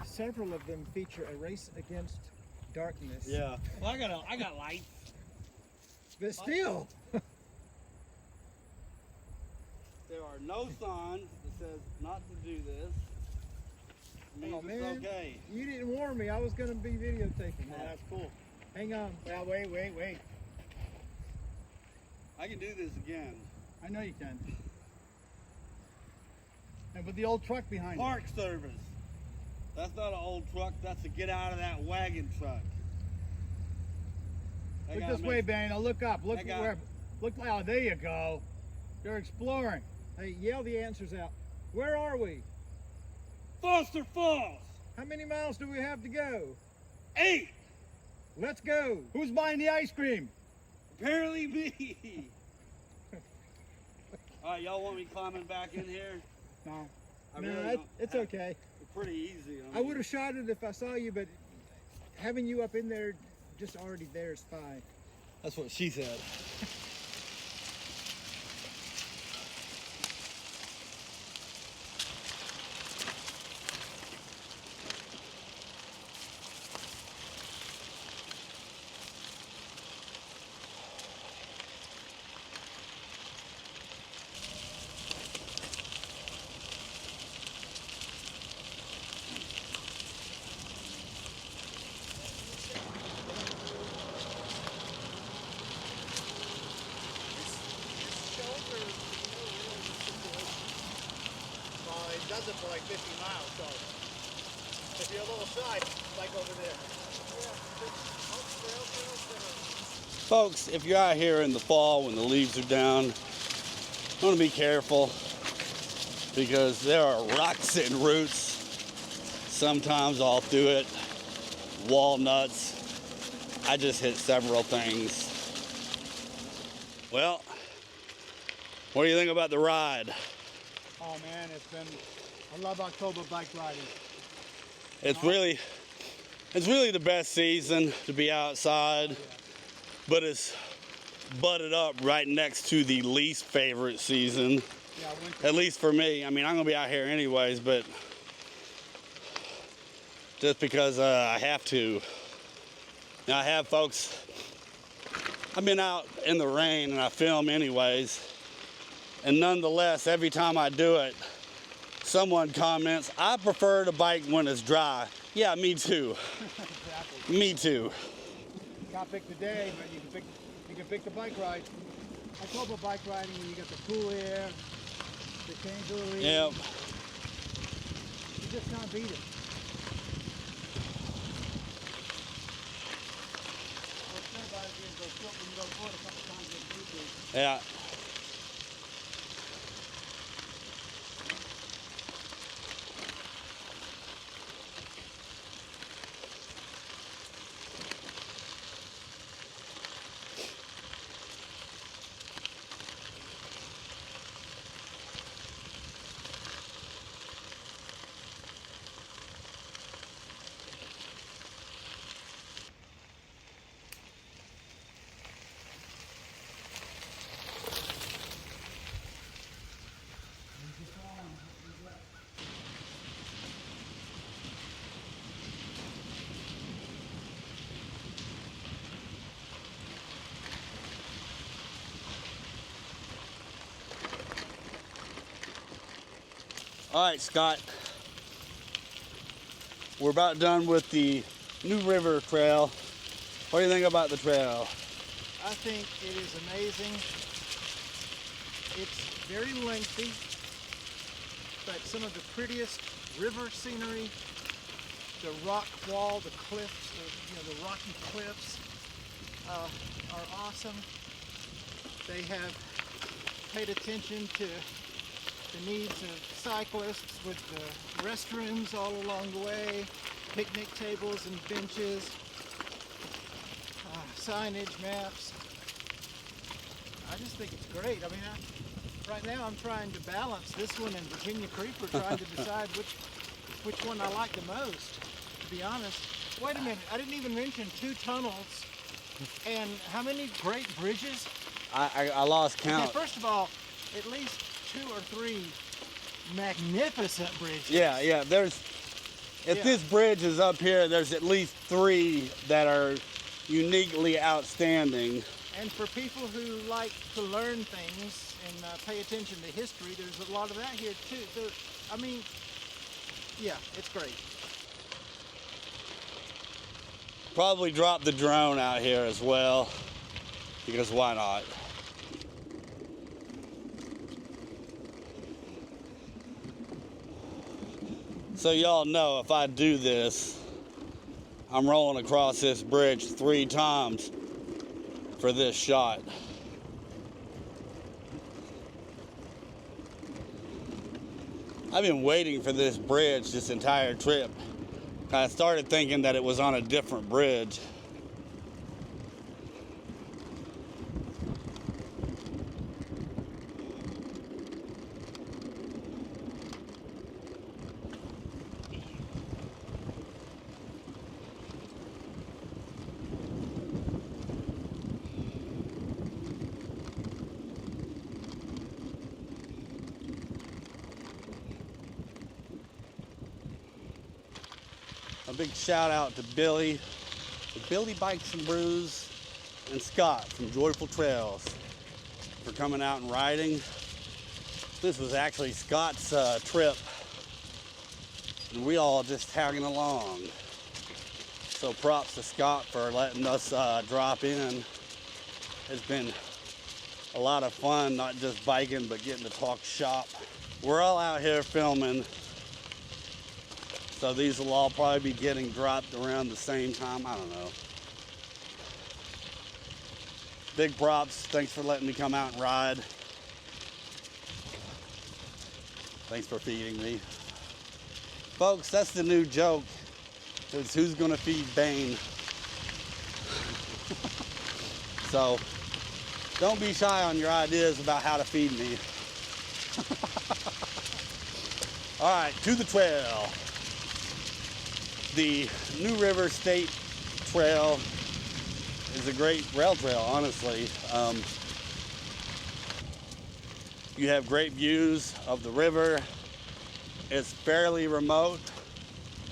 [SPEAKER 2] Several of them feature a race against darkness.
[SPEAKER 3] Yeah. Well, I got lights.
[SPEAKER 2] But still,
[SPEAKER 3] There are no signs that says not to do this. It means
[SPEAKER 2] oh
[SPEAKER 3] it's
[SPEAKER 2] man,
[SPEAKER 3] okay.
[SPEAKER 2] you didn't warn me. I was going to be videotaping
[SPEAKER 4] Oh,
[SPEAKER 2] that.
[SPEAKER 4] that's cool.
[SPEAKER 2] Hang on.
[SPEAKER 4] Well, wait.
[SPEAKER 3] I can do this again.
[SPEAKER 4] I know you can. And with the old truck behind it.
[SPEAKER 3] Park service. That's not an old truck. That's a get out of that wagon truck. They
[SPEAKER 4] Look
[SPEAKER 3] gotta
[SPEAKER 4] this
[SPEAKER 3] make-
[SPEAKER 4] way, Ben. Now look up. Look
[SPEAKER 3] I got-
[SPEAKER 4] where. Look. Oh, there you go. They're exploring.
[SPEAKER 2] Hey, yell the answers out. Where are we?
[SPEAKER 3] Foster Falls.
[SPEAKER 2] How many miles do we have to go?
[SPEAKER 3] 8.
[SPEAKER 2] Let's go.
[SPEAKER 4] Who's buying the ice cream?
[SPEAKER 3] Apparently me. All right, y'all want me climbing back in here?
[SPEAKER 4] No.
[SPEAKER 3] I
[SPEAKER 2] No,
[SPEAKER 3] really don't-
[SPEAKER 2] it's okay.
[SPEAKER 3] It's pretty easy.
[SPEAKER 2] I would have shot it if I saw you, but having you up in there, just already there is fine.
[SPEAKER 3] That's what she said.
[SPEAKER 4] Well, it does it for like 50 miles, so if you're a little side, like over there.
[SPEAKER 3] Folks, if you're out here in the fall when the leaves are down, you want to be careful because there are rocks and roots sometimes all through it, walnuts. I just hit several things. Well, what do you think about the ride?
[SPEAKER 4] Oh man, I love October bike riding.
[SPEAKER 3] It's really the best season to be outside, but it's butted up right next to the least favorite season,
[SPEAKER 4] Yeah, winter.
[SPEAKER 3] at least for me. I mean, I'm gonna be out here anyways, but just because I have to. Now I have folks, I've been out in the rain and I film anyways, and nonetheless, every time I do it, someone comments, I prefer to bike when it's dry. Yeah, me too.
[SPEAKER 2] Exactly.
[SPEAKER 3] Me too.
[SPEAKER 2] Can't pick the day, but you can pick the bike ride. I talk about bike riding when you got the cool air, the kangaroo.
[SPEAKER 3] Yep.
[SPEAKER 2] You just can't beat it.
[SPEAKER 3] Yeah. All right, Scott. We're about done with the New River Trail. What do you think about the trail?
[SPEAKER 2] I think it is amazing. It's very lengthy, but some of the prettiest river scenery, the rock wall, the cliffs, the rocky cliffs are awesome. They have paid attention to the needs of cyclists with the restrooms all along the way, picnic tables and benches, signage, maps. I just think it's great. I mean, right now I'm trying to balance this one and Virginia Creeper, trying to decide which one I like the most, to be honest. Wait a minute, I didn't even mention 2 tunnels and how many great bridges?
[SPEAKER 3] I lost count.
[SPEAKER 2] Okay, first of all, at least 2 or 3 magnificent bridges.
[SPEAKER 3] Yeah, if this bridge is up here, there's at least 3 that are uniquely outstanding.
[SPEAKER 2] And for people who like to learn things and pay attention to history, there's a lot of that here too. So, I mean, yeah, it's great.
[SPEAKER 3] Probably drop the drone out here as well, because why not? So y'all know if I do this, I'm rolling across this bridge 3 times for this shot. I've been waiting for this bridge this entire trip. I started thinking that it was on a different bridge. A big shout out to Billy Bikes and Brews, and Scott from Joyful Trails for coming out and riding. This was actually Scott's trip, and we all just tagging along. So props to Scott for letting us drop in. It's been a lot of fun, not just biking, but getting to talk shop. We're all out here filming, so these will all probably be getting dropped around the same time. I don't know. Big props. Thanks for letting me come out and ride. Thanks for feeding me. Folks, that's the new joke. It's who's gonna feed Bane. So, don't be shy on your ideas about how to feed me. All right, to the trail. The New River State Trail is a great rail trail, honestly. You have great views of the river. It's fairly remote.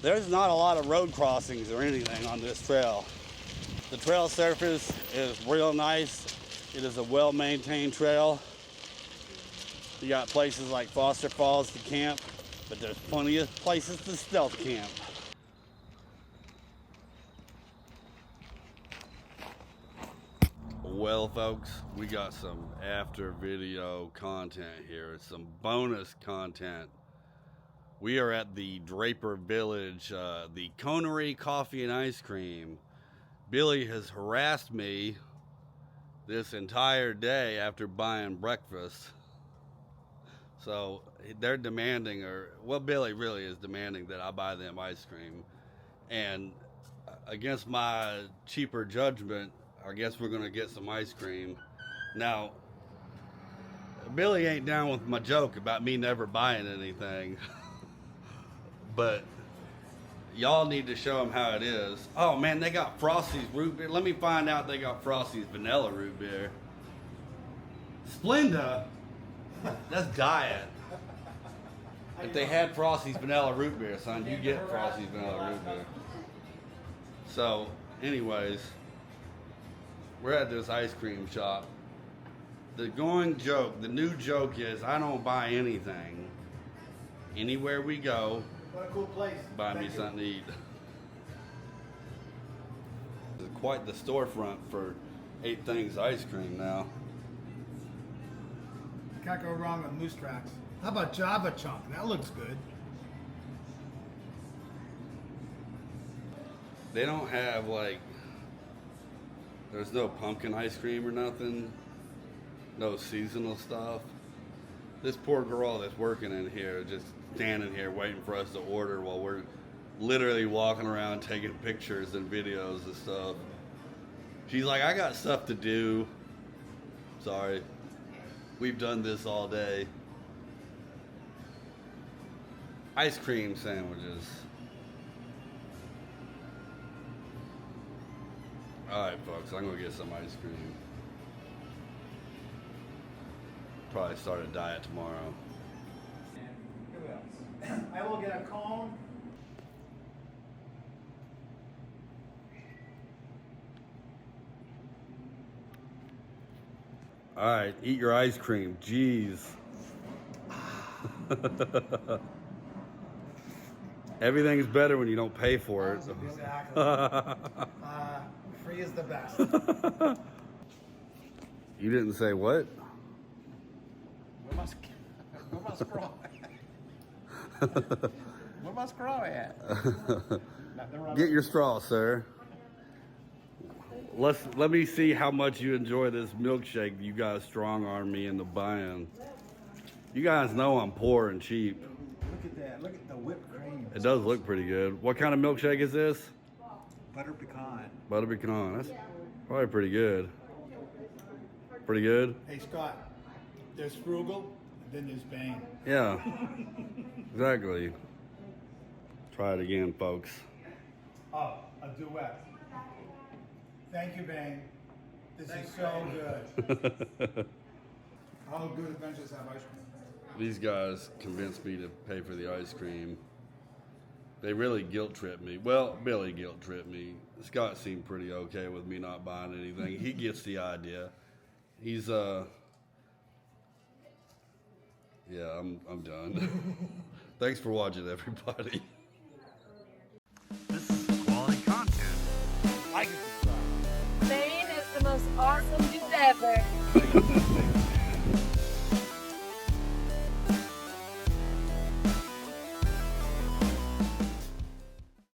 [SPEAKER 3] There's not a lot of road crossings or anything on this trail. The trail surface is real nice. It is a well-maintained trail. You got places like Foster Falls to camp, but there's plenty of places to stealth camp. Well, folks, we got some after video content here. It's some bonus content. We are at the Draper Village, the Cannonade Coffee and Ice Cream. Billy has harassed me this entire day after buying breakfast. So they're demanding, well, Billy really is demanding that I buy them ice cream. And against my cheaper judgment, I guess we're gonna get some ice cream. Now, Billy ain't down with my joke about me never buying anything. But y'all need to show him how it is. Oh man, they got Frosty's root beer. Let me find out they got Frosty's vanilla root beer. Splenda? That's diet. If they had Frosty's vanilla root beer, son, you get Frosty's vanilla root beer. So, anyways, we're at this ice cream shop. The going joke, the new joke is I don't buy anything. Anywhere we go,
[SPEAKER 2] What a cool place.
[SPEAKER 3] buy me something to eat. It's quite the storefront for 8 Things ice cream now.
[SPEAKER 2] Can't go wrong with moose tracks. How about Java Chunk? That looks good.
[SPEAKER 3] They don't have like, there's no pumpkin ice cream or nothing. No seasonal stuff. This poor girl that's working in here, just standing here waiting for us to order while we're literally walking around taking pictures and videos and stuff. She's like, I got stuff to do. Sorry. We've done this all day. Ice cream sandwiches. Alright folks, I'm gonna get some ice cream. Probably start a diet tomorrow.
[SPEAKER 2] Who else? I will get a cone.
[SPEAKER 3] Alright, eat your ice cream. Jeez. Everything's better when you don't pay for it.
[SPEAKER 2] Exactly. Free is the best.
[SPEAKER 3] You didn't say what?
[SPEAKER 4] Where my straw at? Where my straw at?
[SPEAKER 3] Get your straw, sir. Let me see how much you enjoy this milkshake you guys strong-armed me into buying. You guys know I'm poor and cheap.
[SPEAKER 2] Look at that. Look at the whipped cream.
[SPEAKER 3] It does look pretty good. What kind of milkshake is this?
[SPEAKER 2] Butter pecan.
[SPEAKER 3] Butter pecan. That's probably pretty good. Pretty good?
[SPEAKER 2] Hey, Scott. There's frugal, and then there's Bane.
[SPEAKER 3] Yeah. Exactly. Try it again, folks.
[SPEAKER 2] Oh, a duet. Thank you, Bane. This is so good. All good adventures have ice cream.
[SPEAKER 3] These guys convinced me to pay for the ice cream. They really guilt tripped me. Well, Billy guilt tripped me. Scott seemed pretty okay with me not buying anything. He gets the idea. He's yeah, I'm done. Thanks for watching, everybody. This is quality content. Like and subscribe.
[SPEAKER 5] Bane is the most awesome dude ever.